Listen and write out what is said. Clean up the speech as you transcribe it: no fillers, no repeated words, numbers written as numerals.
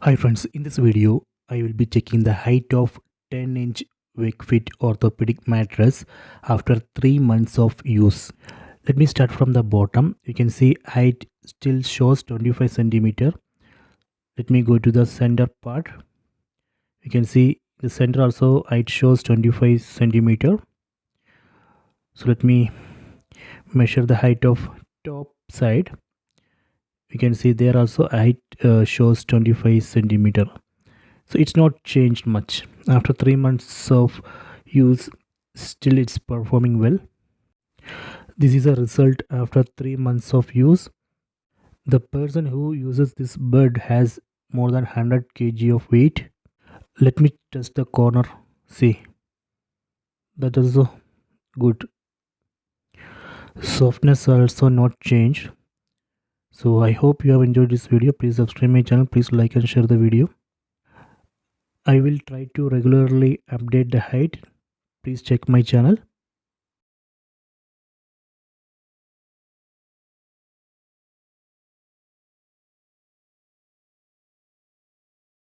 Hi friends, in this video I will be checking the height of 10-inch Wakefit Orthopedic Mattress after 3 months of use. Let me start from the bottom. You can see height still shows 25 centimeter. Let me go to the center part. You can see the center also height shows 25 centimeter. So let me measure the height of top side. You can see there also height shows 25 centimeter. So it's not changed much after 3 months of use. Still it's performing well. This is a result after 3 months of use. The person who uses this bed has more than 100 kg of weight. Let me test the corner. See, that is also good. Softness also not changed. So I hope you have enjoyed this video. Please subscribe my channel. Please like and share the video. I will try to regularly update the height. Please check my channel.